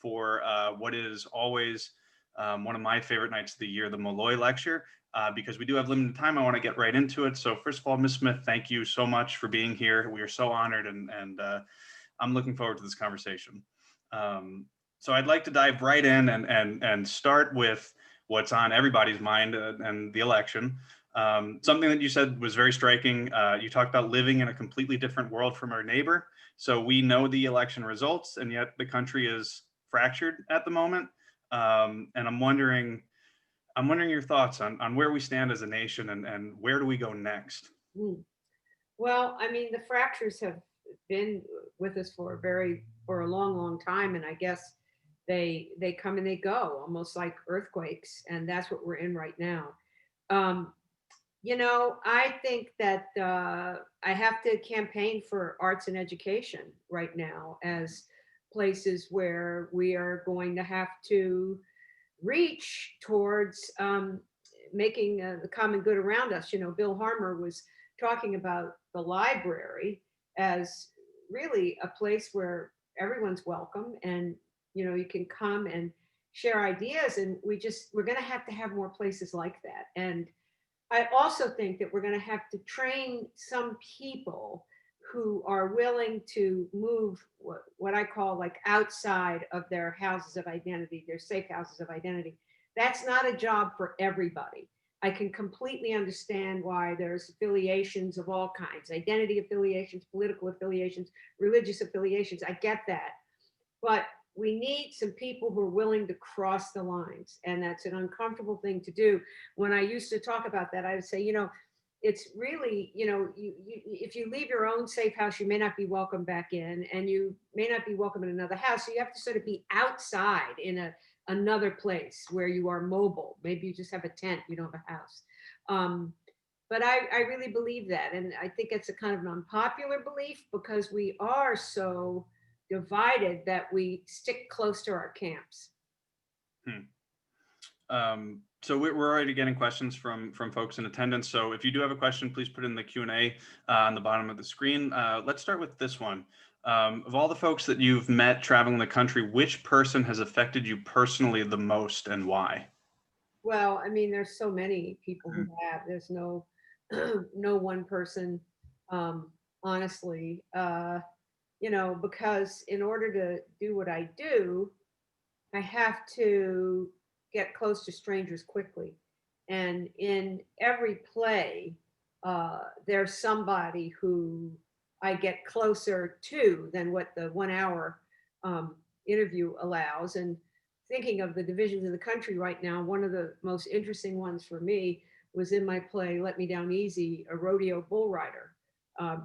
for what is always one of my favorite nights of the year, the Malloy Lecture. Because we do have limited time, I want to get right into it. So first of all, Ms. Smith, thank you so much for being here. We are so honored, and I'm looking forward to this conversation. So I'd like to dive right in and start with what's on everybody's mind and the election. Something that you said was very striking. You talked about living in a completely different world from our neighbor. So we know the election results, and yet the country is fractured at the moment. And I'm wondering your thoughts on where we stand as a nation, and where do we go next? Mm. Well, I mean, the fractures have been with us for a long, long time, and I guess they come and they go, almost like earthquakes, and that's what we're in right now. Um, I think that I have to campaign for arts and education right now as places where we are going to have to reach towards making the common good around us. Bill Harmer was talking about the library as really a place where everyone's welcome, and you can come and share ideas, and we're going to have more places like that. And I also think that we're going to have to train some people who are willing to move what I call like outside of their houses of identity, their safe houses of identity. That's not a job for everybody. I can completely understand why there's affiliations of all kinds, identity affiliations, political affiliations, religious affiliations. I get that. But we need some people who are willing to cross the lines. And that's an uncomfortable thing to do. When I used to talk about that, I would say, it's really, if you leave your own safe house, you may not be welcome back in, and you may not be welcome in another house. So you have to sort of be outside in another place where you are mobile. Maybe you just have a tent, you don't have a house. But I really believe that. And I think it's a kind of an unpopular belief because we are so divided that we stick close to our camps. So we're already getting questions from folks in attendance. So if you do have a question, please put it in the Q&A on the bottom of the screen. Let's start with this one. Of all the folks that you've met traveling the country, which person has affected you personally the most, and why? Well, I mean, there's so many people who have. There's no no one person, honestly. Because in order to do what I do, I have to get close to strangers quickly. And in every play, there's somebody who I get closer to than what the 1 hour interview allows. And thinking of the divisions of the country right now, one of the most interesting ones for me was in my play, Let Me Down Easy, a rodeo bull rider,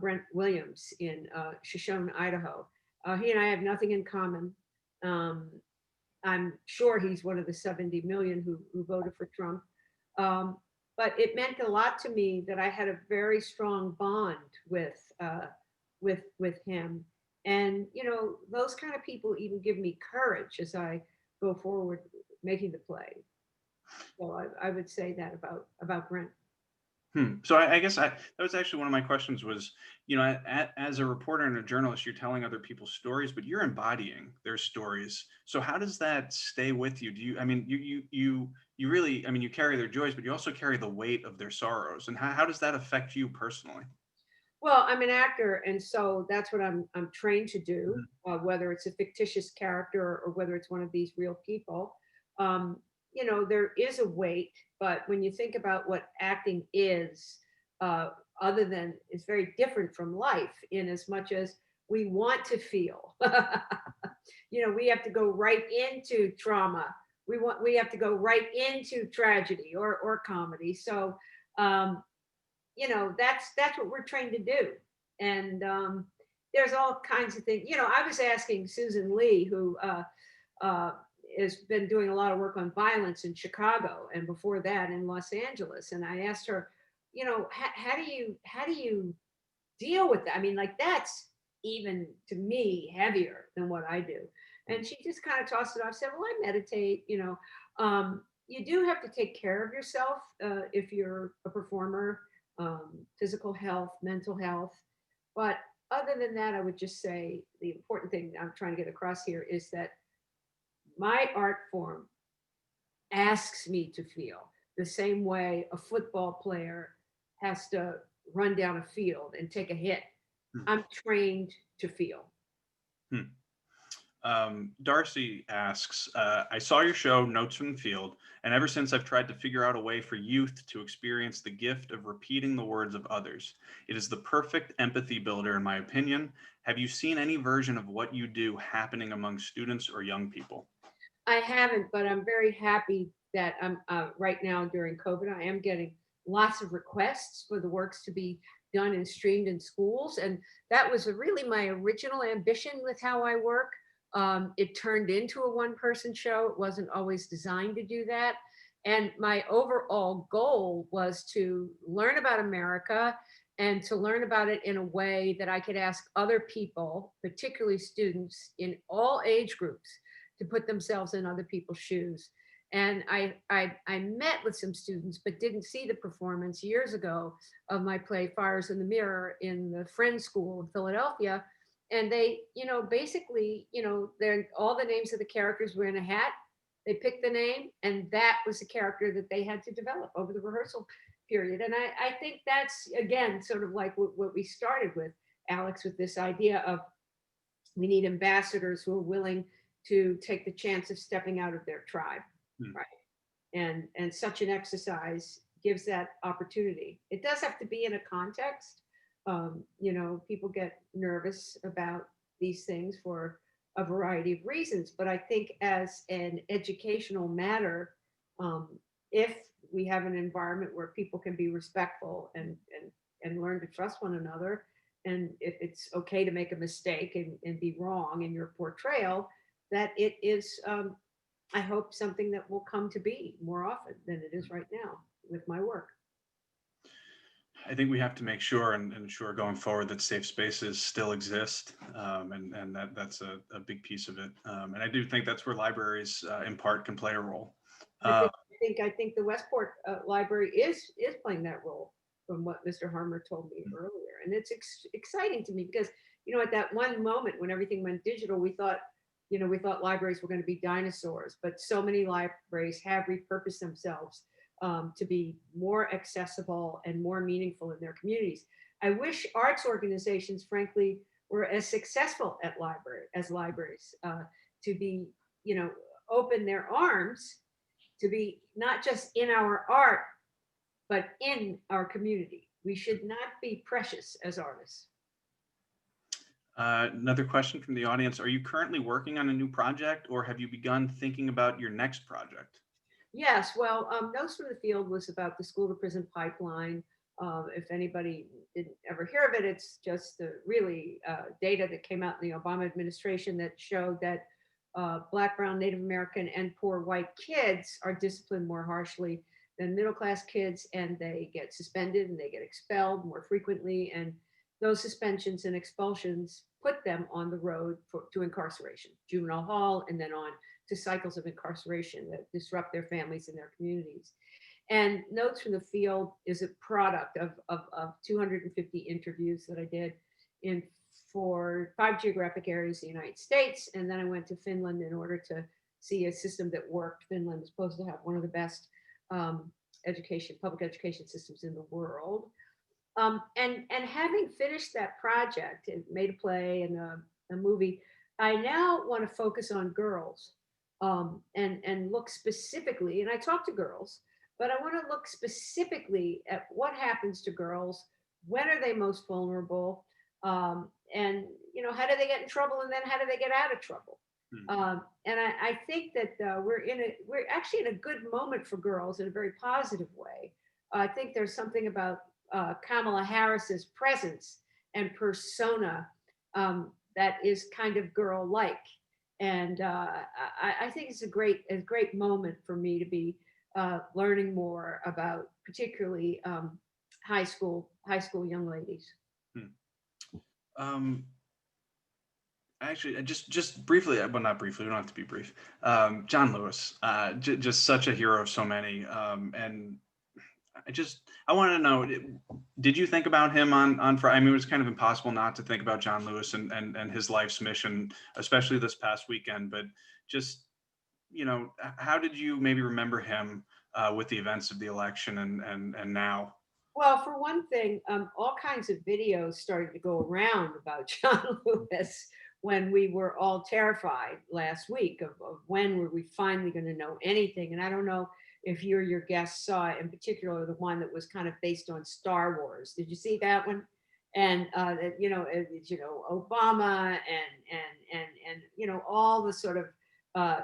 Brent Williams in Shoshone, Idaho. He and I have nothing in common. Um, I'm sure he's one of the 70 million who voted for Trump. But it meant a lot to me that I had a very strong bond with him. And those kind of people even give me courage as I go forward making the play. So I would say that about Brent. So I guess that was actually one of my questions was, as a reporter and a journalist, you're telling other people's stories, but you're embodying their stories. So how does that stay with you? Do you, I mean, you really, I mean, you carry their joys, but you also carry the weight of their sorrows. And how does that affect you personally? Well, I'm an actor, and so that's what I'm trained to do. Whether it's a fictitious character or whether it's one of these real people, um, there is a weight. But when you think about what acting is, uh, other than it's very different from life in as much as we want to feel. We have to go right into trauma. We have to go right into tragedy or comedy. So. Um, that's what we're trained to do. And there's all kinds of things. I was asking Susan Lee, who uh, has been doing a lot of work on violence in Chicago and before that in Los Angeles, and I asked her, how do you deal with that? I mean, like, that's even to me heavier than what I do. And she just kind of tossed it off, said, well, I meditate. You do have to take care of yourself if you're a performer, physical health, mental health. But other than that, I would just say the important thing I'm trying to get across here is that my art form asks me to feel the same way a football player has to run down a field and take a hit. Hmm. I'm trained to feel. Hmm. Darcy asks, I saw your show, Notes from the Field, and ever since I've tried to figure out a way for youth to experience the gift of repeating the words of others. It is the perfect empathy builder, in my opinion. Have you seen any version of what you do happening among students or young people? I haven't, but I'm very happy that I'm right now during COVID, I am getting lots of requests for the works to be done and streamed in schools. And that was really my original ambition with how I work. It turned into a one-person show. It wasn't always designed to do that. And my overall goal was to learn about America and to learn about it in a way that I could ask other people, particularly students in all age groups, to put themselves in other people's shoes. And I met with some students, but didn't see the performance years ago of my play Fires in the Mirror in the Friends School in Philadelphia. And they, basically, they're all the names of the characters were in a hat. They picked the name, and that was the character that they had to develop over the rehearsal period. And I think that's, again, sort of like what we started with, Alex, with this idea of we need ambassadors who are willing to take the chance of stepping out of their tribe, Hmm. right? And such an exercise gives that opportunity. It does have to be in a context. People get nervous about these things for a variety of reasons, but I think as an educational matter, um, if we have an environment where people can be respectful and learn to trust one another, and if it's okay to make a mistake and be wrong in your portrayal, that it is, I hope, something that will come to be more often than it is right now with my work. I think we have to make sure and ensure going forward that safe spaces still exist, and that's a big piece of it. And I do think that's where libraries, in part, can play a role. Uh, I think the Westport Library is playing that role, from what Mr. Harmer told me earlier, and it's exciting to me because at that one moment when everything went digital, we thought libraries were going to be dinosaurs, but so many libraries have repurposed themselves to be more accessible and more meaningful in their communities. I wish arts organizations, frankly, were as successful as libraries, to be, open their arms, to be not just in our art, but in our community. We should not be precious as artists. Another question from the audience. Are you currently working on a new project, or have you begun thinking about your next project? Yes, well, Notes from the Field was about the school to prison pipeline. If anybody didn't ever hear of it, it's just the really data that came out in the Obama administration that showed that Black, Brown, Native American, and poor white kids are disciplined more harshly than middle class kids, and they get suspended and they get expelled more frequently. And those suspensions and expulsions put them on the road to incarceration, juvenile hall, and then on to cycles of incarceration that disrupt their families and their communities. And Notes from the Field is a product of 250 interviews that I did in for 5 geographic areas in the United States. And then I went to Finland in order to see a system that worked. Finland is supposed to have one of the best public education systems in the world. And having finished that project and made a play and a movie, I now want to focus on girls, and look specifically. And I talk to girls, but I want to look specifically at what happens to girls. When are they most vulnerable? And how do they get in trouble, and then how do they get out of trouble? And I think that we're actually in a good moment for girls in a very positive way. I think there's something about Kamala Harris's presence and persona that is kind of girl-like, and I think it's a great moment for me to be learning more about, particularly high school young ladies. Hmm. Actually, just briefly, well, not briefly, we don't have to be brief. John Lewis, just such a hero of so many. And I wanted to know, did you think about him on Friday? I mean, it was kind of impossible not to think about John Lewis and his life's mission, especially this past weekend. But just how did you maybe remember him with the events of the election and now? Well, for one thing, all kinds of videos started to go around about John Lewis when we were all terrified last week of when were we finally going to know anything. And I don't know if you or your guests saw it, in particular the one that was kind of based on Star Wars. Did you see that one? And Obama and all the sort of uh,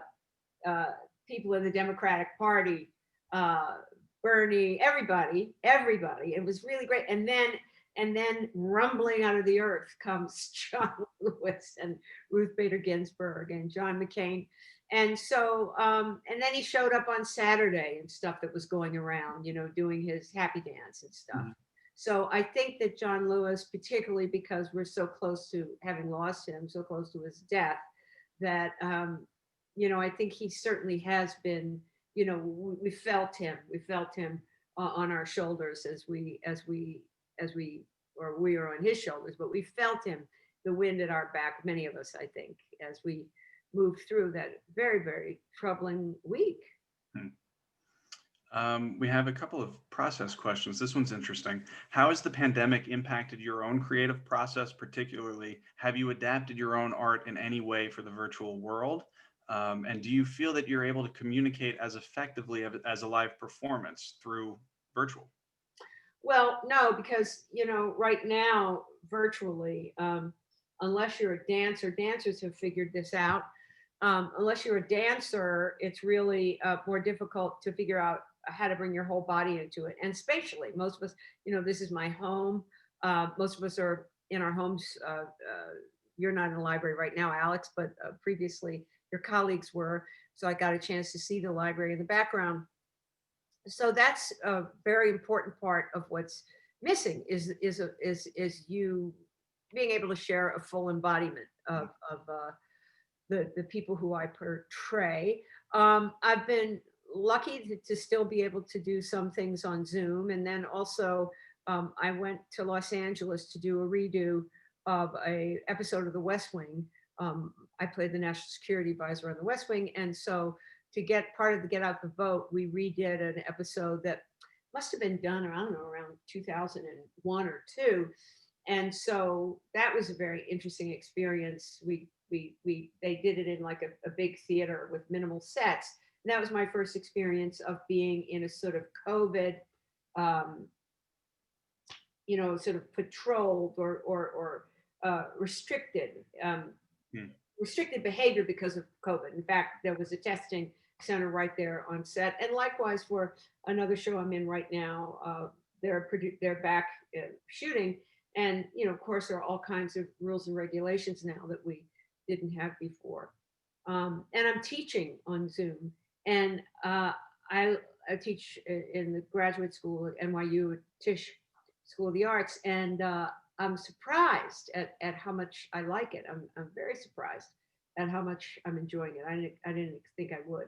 uh, people in the Democratic Party, uh, Bernie, everybody. It was really great. And then rumbling out of the earth comes John Lewis and Ruth Bader Ginsburg and John McCain. And so, and then he showed up on Saturday and stuff that was going around, doing his happy dance and stuff. Mhm. So I think that John Lewis, particularly because we're so close to having lost him, so close to his death, that I think he certainly has been, we felt him. We felt him on our shoulders as we, or we are on his shoulders, but we felt him, the wind at our back, many of us, I think, as we moved through that very, very troubling week. Hmm. We have a couple of process questions. This one's interesting. How has the pandemic impacted your own creative process, particularly? Have you adapted your own art in any way for the virtual world? And do you feel that you're able to communicate as effectively as a live performance through virtual? Well, no, because right now, virtually, unless you're a dancer, dancers have figured this out. Unless you're a dancer, it's really more difficult to figure out how to bring your whole body into it. And spatially, most of us, this is my home. Most of us are in our homes. You're not in the library right now, Alex, but previously your colleagues were. So I got a chance to see the library in the background. So that's a very important part of what's missing is you being able to share a full embodiment of the people who I portray. I've been lucky to still be able to do some things on Zoom, and then also I went to Los Angeles to do a redo of a episode of The West Wing. I played the national security advisor on The West Wing, and so to get part of the Get Out the Vote, we redid an episode that must have been done, I don't know, around 2001 or two. And so that was a very interesting experience. They did it in like a big theater with minimal sets. And that was my first experience of being in a sort of COVID, um, sort of patrolled or restricted. Hmm. Restricted behavior because of COVID. In fact, there was a testing center right there on set. And likewise for another show I'm in right now, they're back shooting. And, of course, there are all kinds of rules and regulations now that we didn't have before. And I'm teaching on Zoom. And I teach in the graduate school at NYU at Tisch School of the Arts. And I'm surprised at how much I like it. I'm very surprised at how much I'm enjoying it. I didn't think I would.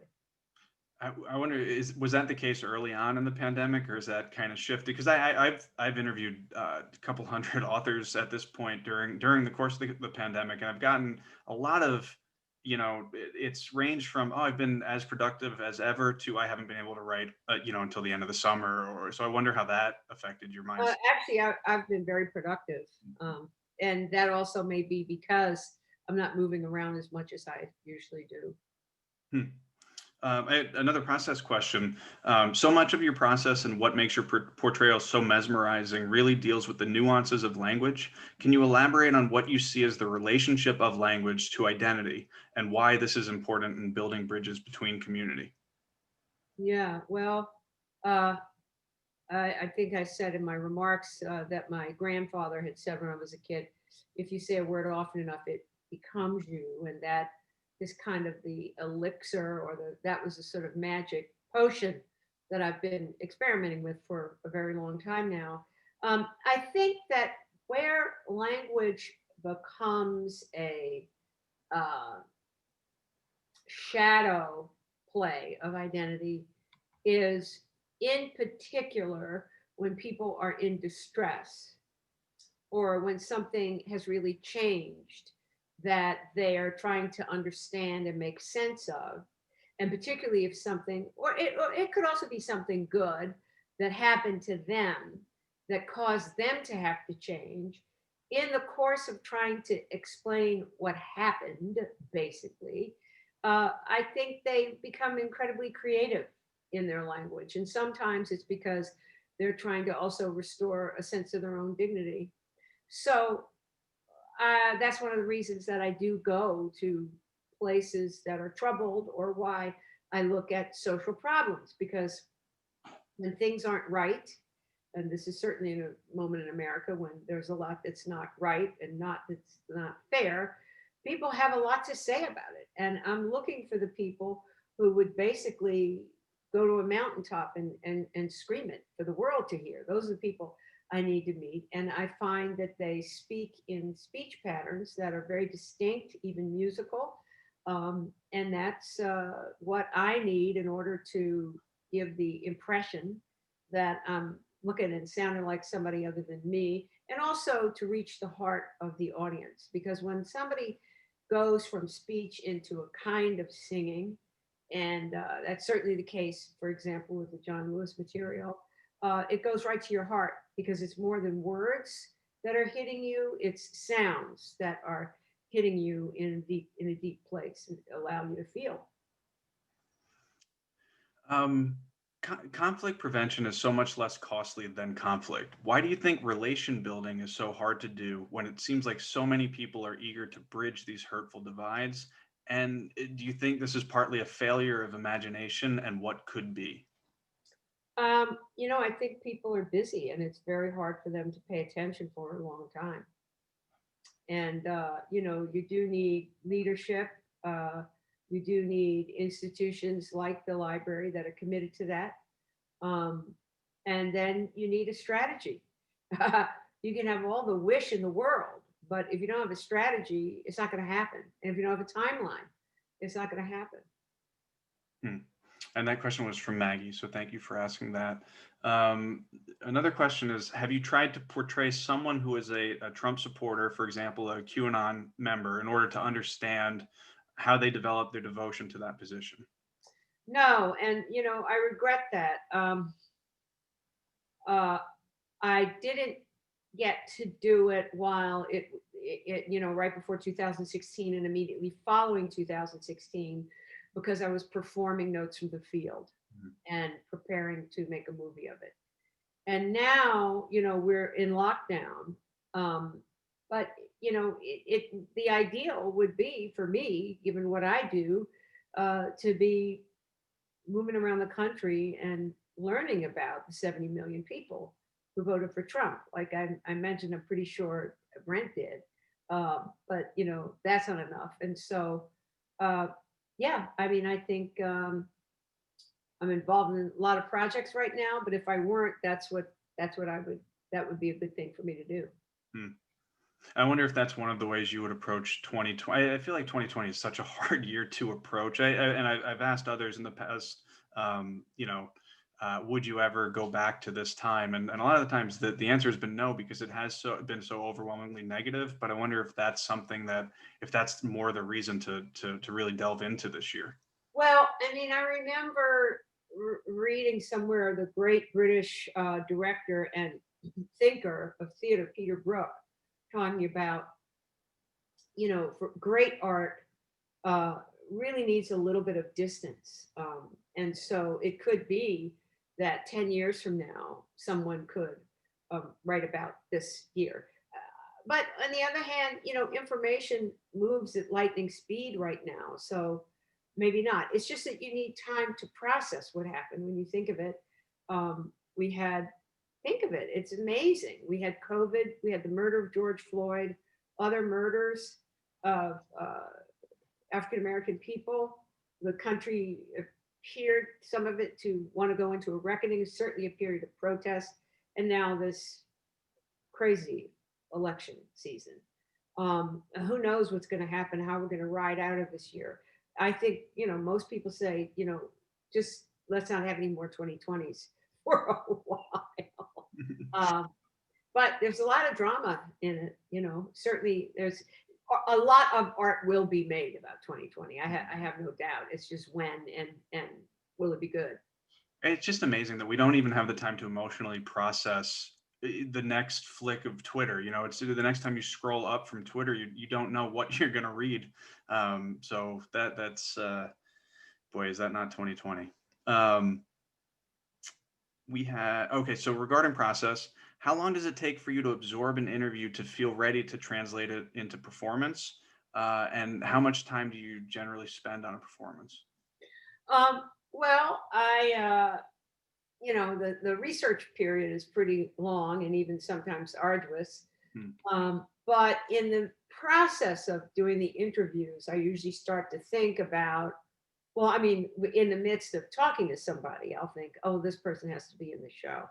I wonder, was that the case early on in the pandemic, or is that kind of shifted? Because I've interviewed a couple hundred authors at this point during the course of the pandemic, and I've gotten a lot of, it's ranged from, oh, I've been as productive as ever to I haven't been able to write, until the end of the summer, or so I wonder how that affected your mindset. Actually, I've been very productive, and that also may be because I'm not moving around as much as I usually do. Hmm. Another process question. So much of your process and what makes your portrayal so mesmerizing really deals with the nuances of language. Can you elaborate on what you see as the relationship of language to identity and why this is important in building bridges between community? Yeah, well, uh, I think I said in my remarks that my grandfather had said when I was a kid, if you say a word often enough, it becomes you, and that is kind of the elixir or that was a sort of magic potion that I've been experimenting with for a very long time now. I think that where language becomes a uh, shadow play of identity is in particular when people are in distress or when something has really changed that they are trying to understand and make sense of. And particularly if something, or it could also be something good that happened to them that caused them to have to change. In the course of trying to explain what happened, basically, I think they become incredibly creative in their language. And sometimes it's because they're trying to also restore a sense of their own dignity. So that's one of the reasons that I do go to places that are troubled, or why I look at social problems, because when things aren't right, and this is certainly in a moment in America when there's a lot that's not right and that's not fair, people have a lot to say about it. And I'm looking for the people who would basically go to a mountaintop and scream it for the world to hear. Those are the people I need to meet. And I find that they speak in speech patterns that are very distinct, even musical. And that's what I need in order to give the impression that I'm looking and sounding like somebody other than me, and also to reach the heart of the audience. Because when somebody goes from speech into a kind of singing, and that's certainly the case, for example, with the John Lewis material, it goes right to your heart, because it's more than words that are hitting you, it's sounds that are hitting you in a deep place and allow you to feel. Um, Conflict prevention is so much less costly than conflict. Why do you think relation building is so hard to do when it seems like so many people are eager to bridge these hurtful divides? And do you think this is partly a failure of imagination and what could be? I think people are busy and it's very hard for them to pay attention for a long time. And, you do need leadership. You do need institutions like the library that are committed to that. Um, and then you need a strategy. You can have all the wish in the world, but if you don't have a strategy, it's not going to happen. And if you don't have a timeline, it's not going to happen. Hmm. And that question was from Maggie, so thank you for asking that. Um, Another question is, have you tried to portray someone who is a Trump supporter, for example, a QAnon member, in order to understand how they develop their devotion to that position? No, and I regret that. Uh, I didn't get to do it while right before 2016 and immediately following 2016, because I was performing Notes from the Field Mhm. and preparing to make a movie of it. And now, we're in lockdown. Um, but the ideal would be for me, given what I do, to be moving around the country and learning about the 70 million people who voted for Trump. Like I mentioned, I'm pretty sure Brent did. But that's not enough. And so, uh, yeah, I mean, I think I'm involved in a lot of projects right now. But if I weren't, that would be a good thing for me to do. Hmm. I wonder if that's one of the ways you would approach 2020. I feel like 2020 is such a hard year to approach. I've asked others in the past, would you ever go back to this time? And a lot of the times the answer has been no, because it has been so overwhelmingly negative. But I wonder if that's something if that's more the reason to really delve into this year. Well, I mean, I remember reading somewhere the great British director and thinker of theater, Peter Brook, talking about, for great art, uh, really needs a little bit of distance. And so it could be that 10 years from now, someone could write about this year. But on the other hand, information moves at lightning speed right now. So maybe not. It's just that you need time to process what happened. When you think of it, we had, think of it, it's amazing. We had COVID, we had the murder of George Floyd, other murders of African American people. The country appeared, some of it, to want to go into a reckoning, certainly a period of protest, and now this crazy election season. Who knows what's going to happen, how we're going to ride out of this year. I think, most people say, just let's not have any more 2020s for a while. Um, but there's a lot of drama in it, certainly there's a lot of art will be made about 2020. I have no doubt. It's just when and will it be good? It's just amazing that we don't even have the time to emotionally process the next flick of Twitter. You know, it's the next time you scroll up from Twitter, you don't know what you're going to read. So that's boy, is that not 2020? We had, okay, so regarding process, how long does it take for you to absorb an interview to feel ready to translate it into performance? And how much time do you generally spend on a performance? Well, the research period is pretty long and even sometimes arduous. Hmm. But in the process of doing the interviews, I usually start to think about, well, I mean, in the midst of talking to somebody, I'll think, oh, this person has to be in the show.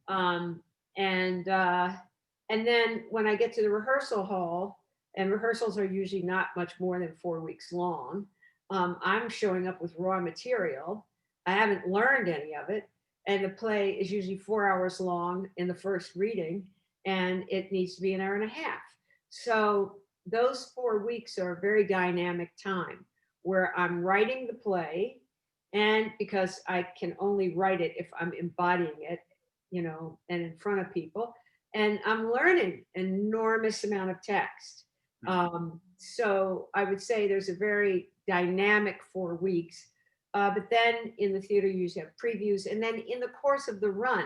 Um, and and then when I get to the rehearsal hall, and rehearsals are usually not much more than 4 weeks long, I'm showing up with raw material. I haven't learned any of it, and the play is usually 4 hours long in the first reading, and it needs to be an hour and a half. So those 4 weeks are a very dynamic time where I'm writing the play, and because I can only write it if I'm embodying it, and in front of people. And I'm learning an enormous amount of text. So I would say there's a very dynamic 4 weeks. But then in the theater, you usually have previews. And then in the course of the run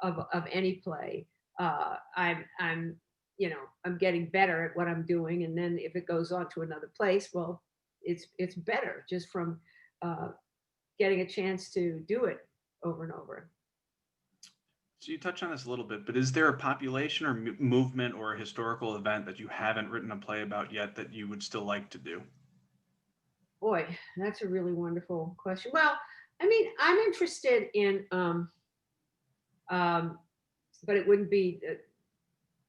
of any play, I'm getting better at what I'm doing. And then if it goes on to another place, well, it's better just from getting a chance to do it over and over. So you touched on this a little bit, but is there a population or movement or a historical event that you haven't written a play about yet that you would still like to do? Boy, that's a really wonderful question. Well, I mean, I'm interested in, um, but it wouldn't be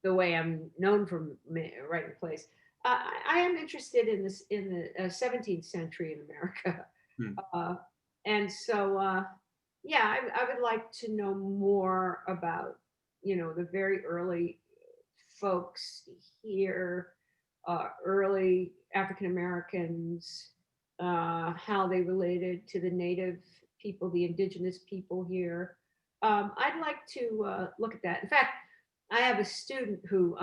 the way I'm known for writing plays. I am interested in this in the 17th century in America, Hmm. uh, and so yeah, I would like to know more about the very early folks here, early African Americans, how they related to the native people, the indigenous people here. I'd like to look at that. In fact, I have a student who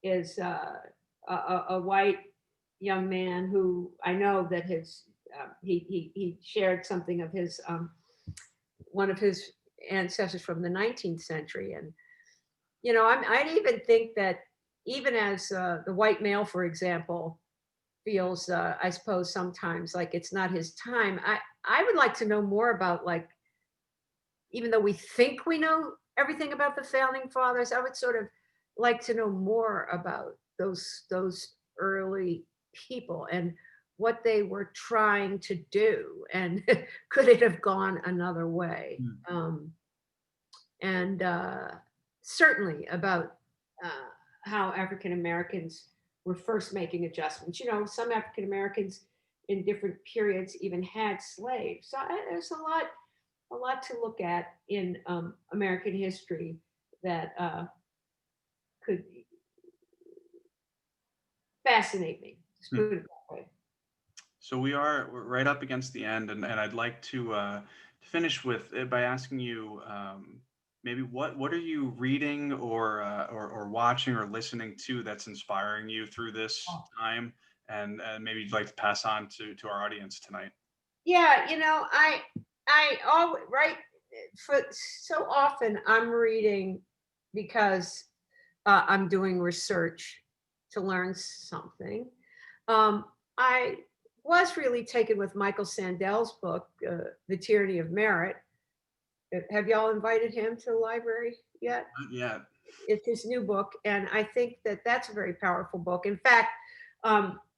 is a white young man who I know that he shared something of his one of his ancestors from the 19th century, and I'd even think that even as the white male, for example, feels, I suppose sometimes like it's not his time. I would like to know more about, like, even though we think we know everything about the founding fathers, I would sort of like to know more about those early people and what they were trying to do, and could it have gone another way? Hmm. And certainly about uh, how African Americans were first making adjustments. Some African Americans in different periods even had slaves. So there's a lot to look at in American history that could fascinate me. Just Hmm. put it that way. So we're right up against the end, and I'd like to finish with by asking you maybe what are you reading or watching or listening to that's inspiring you through this time, and maybe you'd like to pass on to our audience tonight. Yeah, I always right for so often I'm reading because I'm doing research to learn something. I was really taken with Michael Sandel's book, The Tyranny of Merit. Have y'all invited him to the library yet? Yeah. It's his new book, and I think that that's a very powerful book. In fact,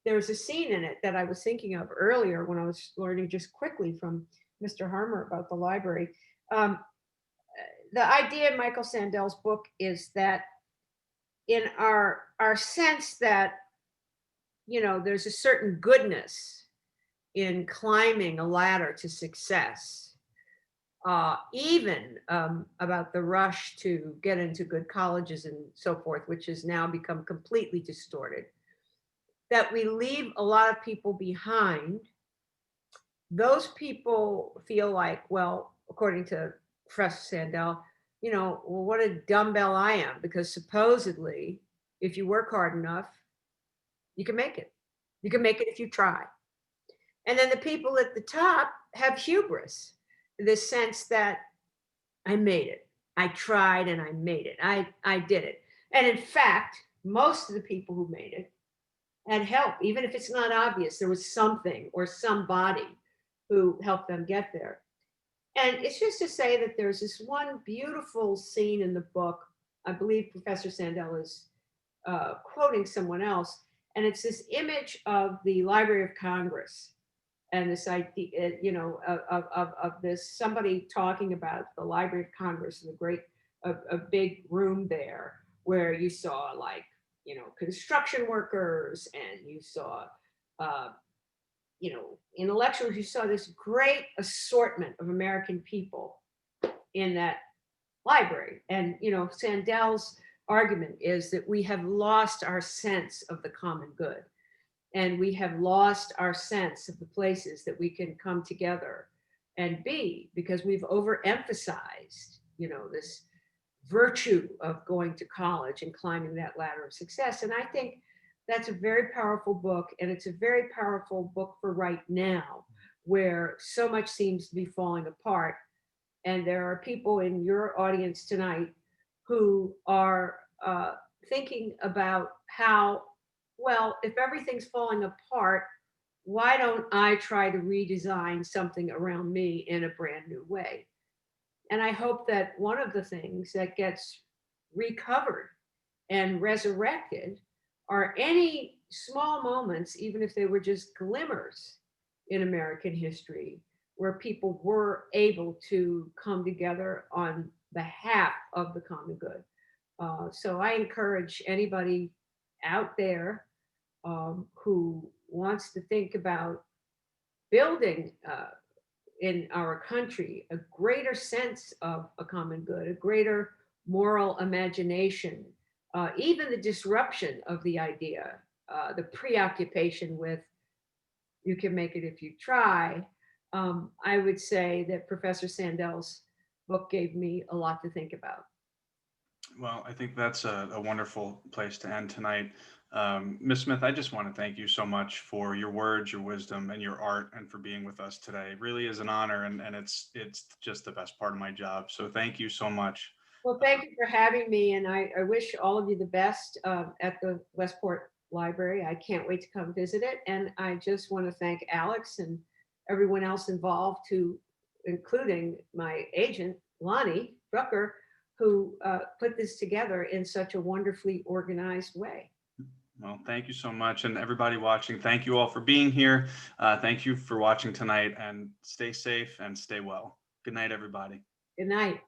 there's a scene in it that I was thinking of earlier when I was learning just quickly from Mr. Harmer about the library. Um, the idea in Michael Sandel's book is that in our sense that there's a certain goodness in climbing a ladder to success, even about the rush to get into good colleges and so forth, which has now become completely distorted. that we leave a lot of people behind. Those people feel like, well, according to Professor Sandel, well, what a dumbbell I am, because supposedly, if you work hard enough, you can make it. You can make it if you try. And then the people at the top have hubris, this sense that I made it. I tried and I made it. I did it. And in fact, most of the people who made it had help, even if it's not obvious. There was something or somebody who helped them get there. And it's just to say that there's this one beautiful scene in the book. I believe Professor Sandel is quoting someone else, and it's this image of the Library of Congress and this idea, of this somebody talking about the Library of Congress and the great, a big room there where you saw like, construction workers, and you saw, intellectuals. You saw this great assortment of American people in that library. And, Sandel's argument is that we have lost our sense of the common good. And we have lost our sense of the places that we can come together and be, because we've overemphasized, this virtue of going to college and climbing that ladder of success. And I think that's a very powerful book. And it's a very powerful book for right now, where so much seems to be falling apart. And there are people in your audience tonight who are thinking about how, well, if everything's falling apart, why don't I try to redesign something around me in a brand new way? And I hope that one of the things that gets recovered and resurrected are any small moments, even if they were just glimmers in American history, where people were able to come together on behalf of the common good. So I encourage anybody out there who wants to think about building in our country a greater sense of a common good, a greater moral imagination, even the disruption of the idea, the preoccupation with you can make it if you try. I would say that Professor Sandel's book gave me a lot to think about. Well, I think that's a wonderful place to end tonight. Ms. Smith, I just want to thank you so much for your words, your wisdom, and your art, and for being with us today. It really is an honor, and it's just the best part of my job. So thank you so much. Well, thank you for having me, and I wish all of you the best at the Westport Library. I can't wait to come visit it, and I just want to thank Alex and everyone else involved, including my agent, Lonnie Drucker, who put this together in such a wonderfully organized way. Well, thank you so much. And everybody watching, thank you all for being here. Thank you for watching tonight, and stay safe and stay well. Good night, everybody. Good night.